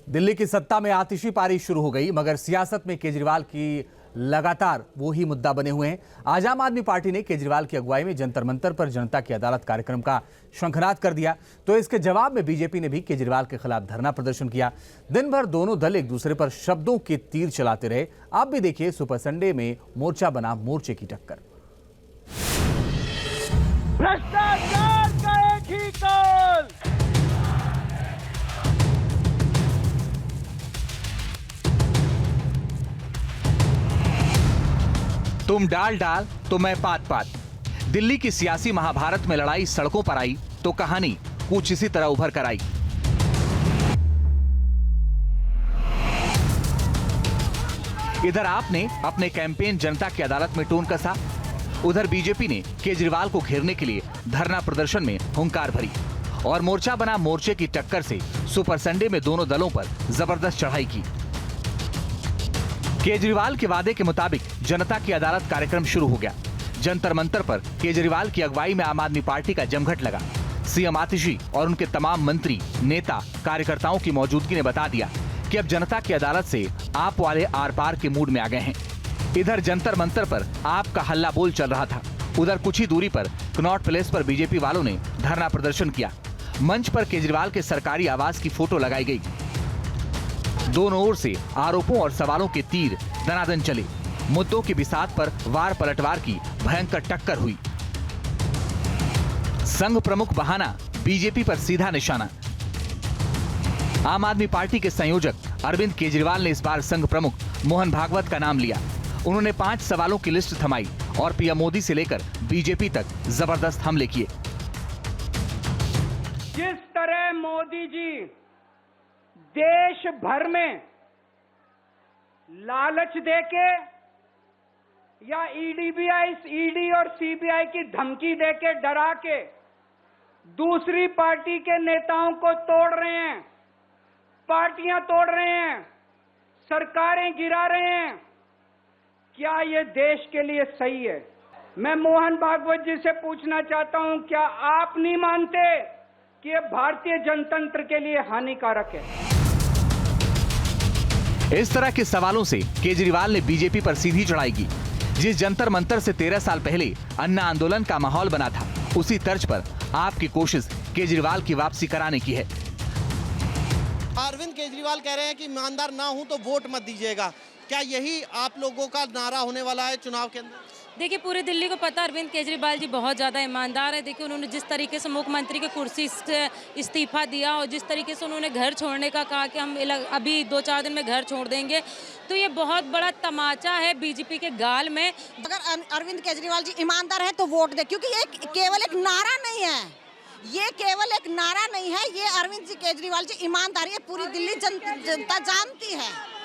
दिल्ली की सत्ता में आतिशी पारी शुरू हो गई, मगर सियासत में केजरीवाल की लगातार वो ही मुद्दा बने हुए हैं। आज आम आदमी पार्टी ने केजरीवाल की अगुवाई में जंतर मंतर पर जनता की अदालत कार्यक्रम का शंखनाद कर दिया, तो इसके जवाब में बीजेपी ने भी केजरीवाल के खिलाफ धरना प्रदर्शन किया। दिन भर दोनों दल एक दूसरे पर शब्दों के तीर चलाते रहे। अब भी देखिए सुपर संडे में मोर्चा बना मोर्चे की टक्कर। भ्रष्टाचार का एक ही कौल, तुम डाल डाल तो मैं पात पात। दिल्ली की सियासी महाभारत में लड़ाई सड़कों पर आई तो कहानी कुछ इसी तरह उभर कर आई। इधर आपने अपने कैंपेन जनता की अदालत में टोन कसा, उधर बीजेपी ने केजरीवाल को घेरने के लिए धरना प्रदर्शन में हुंकार भरी और मोर्चा बना मोर्चे की टक्कर से सुपर संडे में दोनों दलों पर जबरदस्त चढ़ाई की। केजरीवाल के वादे के मुताबिक जनता की अदालत कार्यक्रम शुरू हो गया। जंतर मंतर पर केजरीवाल की अगुवाई में आम आदमी पार्टी का जमघट लगा। सीएम आतिशी और उनके तमाम मंत्री, नेता, कार्यकर्ताओं की मौजूदगी ने बता दिया कि अब जनता की अदालत से आप वाले आर पार के मूड में आ गए हैं। इधर जंतर मंतर पर आप का हल्ला बोल चल रहा था, उधर कुछ ही दूरी पर कनॉट प्लेस पर बीजेपी वालों ने धरना प्रदर्शन किया। मंच पर केजरीवाल के सरकारी आवास की फोटो लगाई गई। दोनों ओर से आरोपों और सवालों के तीर दनादन चले। मुद्दों की बिसात पर वार पलटवार की भयंकर टक्कर हुई। संघ प्रमुख बहाना, बीजेपी पर सीधा निशाना। आम आदमी पार्टी के संयोजक अरविंद केजरीवाल ने इस बार संघ प्रमुख मोहन भागवत का नाम लिया। उन्होंने 5 सवालों की लिस्ट थमाई और पीएम मोदी से लेकर बीजेपी तक जबरदस्त हमले किए। जिस तरह मोदी जी देश भर में लालच देके या ईडी और सीबीआई की धमकी देके, डरा के दूसरी पार्टी के नेताओं को तोड़ रहे हैं, पार्टियां तोड़ रहे हैं, सरकारें गिरा रहे हैं, क्या ये देश के लिए सही है? मैं मोहन भागवत जी से पूछना चाहता हूं, क्या आप नहीं मानते कि ये भारतीय जनतंत्र के लिए हानिकारक है? इस तरह के सवालों से केजरीवाल ने बीजेपी पर सीधी चढ़ाई की। जिस जंतर मंतर से 13 साल पहले अन्ना आंदोलन का माहौल बना था, उसी तर्ज पर आपकी कोशिश केजरीवाल की वापसी कराने की है। अरविंद केजरीवाल कह रहे हैं कि ईमानदार ना हूं तो वोट मत दीजिएगा। क्या यही आप लोगों का नारा होने वाला है चुनाव के अंदर? देखिए, पूरी दिल्ली को पता अरविंद केजरीवाल जी बहुत ज़्यादा ईमानदार है। देखिए, उन्होंने जिस तरीके से मुख्यमंत्री की कुर्सी से इस्तीफा दिया और जिस तरीके से उन्होंने घर छोड़ने का कहा कि हम अभी 2-4 दिन में घर छोड़ देंगे, तो ये बहुत बड़ा तमाचा है बीजेपी के गाल में। अगर अरविंद केजरीवाल जी ईमानदार है तो वोट दे, क्योंकि ये केवल एक नारा नहीं है, ये केवल एक नारा नहीं है, ये अरविंद जी केजरीवाल जी ईमानदारी है, पूरी दिल्ली जनता जानती है।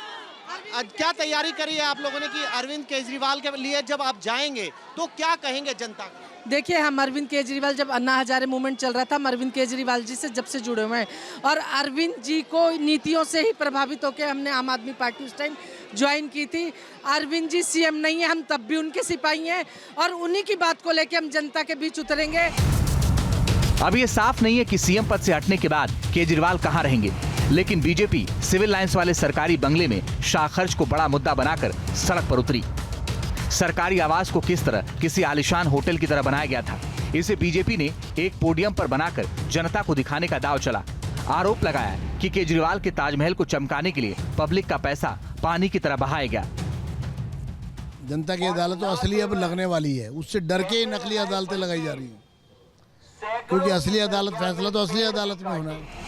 क्या तैयारी करी है आप लोगों ने कि अरविंद केजरीवाल के लिए जब आप जाएंगे तो क्या कहेंगे जनता को? देखिए, हम अरविंद केजरीवाल, जब अन्ना हजारे मूवमेंट चल रहा था, हम अरविंद केजरीवाल जी से जब से जुड़े हुए हैं और अरविंद जी को नीतियों से ही प्रभावित होकर हमने आम आदमी पार्टी उस टाइम ज्वाइन की थी। अरविंद जी सीएम नहीं है, हम तब भी उनके सिपाही हैं और उन्हीं की बात को लेकर हम जनता के बीच उतरेंगे। अब ये साफ नहीं है कि सीएम पद से हटने के बाद केजरीवाल कहां रहेंगे, लेकिन बीजेपी सिविल लाइंस वाले सरकारी बंगले में शाह खर्च को बड़ा मुद्दा बनाकर सड़क पर उतरी। सरकारी आवास को किस तरह किसी आलीशान होटल की तरह बनाया गया था, इसे बीजेपी ने एक पोडियम पर बनाकर जनता को दिखाने का दांव चला। आरोप लगाया कि केजरीवाल के ताजमहल को चमकाने के लिए पब्लिक का पैसा पानी की तरह बहाया गया। जनता की अदालत तो असली अब लगने वाली है, उससे डर के ही नकली अदालतें लगाई जा रही है, क्योंकि असली अदालत, फैसला तो असली अदालत में होना है।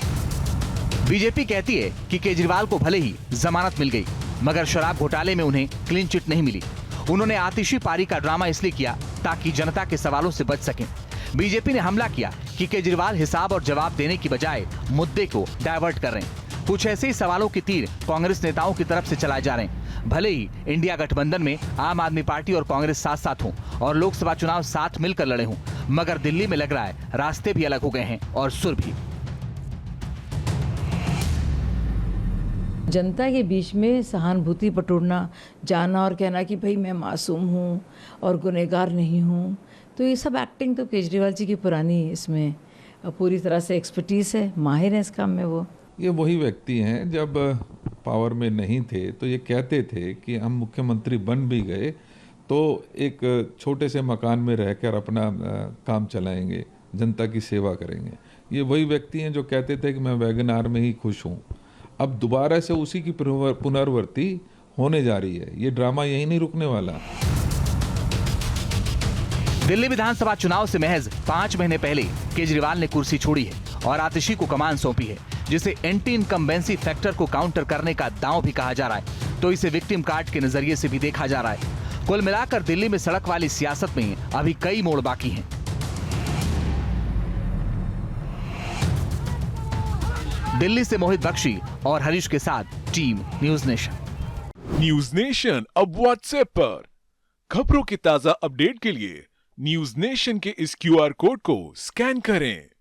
बीजेपी कहती है कि केजरीवाल को भले ही जमानत मिल गई, मगर शराब घोटाले में उन्हें क्लीन चिट नहीं मिली। उन्होंने आतिशी पारी का ड्रामा इसलिए किया ताकि जनता के सवालों से बच सकें। बीजेपी ने हमला किया कि केजरीवाल हिसाब और जवाब देने की बजाय मुद्दे को डायवर्ट कर रहे हैं। कुछ ऐसे ही सवालों के तीर कांग्रेस नेताओं की तरफ से चलाए जा रहे हैं। भले ही इंडिया गठबंधन में आम आदमी पार्टी और कांग्रेस साथ साथ हों और लोकसभा चुनाव साथ मिलकर लड़े हों, मगर दिल्ली में लग रहा है रास्ते भी अलग हो गए हैं और सुर भी। जनता के बीच में सहानुभूति बटोरना, जाना और कहना कि भाई मैं मासूम हूँ और गुनहगार नहीं हूँ, तो ये सब एक्टिंग तो केजरीवाल जी की पुरानी इसमें पूरी तरह से एक्सपर्टीज़ है, माहिर है इस काम में वो। ये वही व्यक्ति हैं, जब पावर में नहीं थे तो ये कहते थे कि हम मुख्यमंत्री बन भी गए तो एक छोटे से मकान में रहकर अपना काम चलाएंगे, जनता की सेवा करेंगे। ये वही व्यक्ति हैं जो कहते थे कि मैं वैगनार में ही खुश हूँ। अब दोबारा से उसी की पुनरावृत्ति होने जा रही है। ये ड्रामा यही नहीं रुकने वाला। दिल्ली विधानसभा चुनाव से महज 5 महीने पहले केजरीवाल ने कुर्सी छोड़ी है और आतिशी को कमान सौंपी है, जिसे एंटी इनकम्बेंसी फैक्टर को काउंटर करने का दांव भी कहा जा रहा है, तो इसे विक्टिम कार्ड के नजरिए से भी देखा जा रहा है। कुल मिलाकर दिल्ली में सड़क वाली सियासत में अभी कई मोड़ बाकी हैं। दिल्ली से मोहित बख्शी और हरीश के साथ team news nation. News nation अब व्हाट्सएप पर खबरों के ताजा अपडेट के लिए न्यूज नेशन के इस QR कोड को स्कैन करें।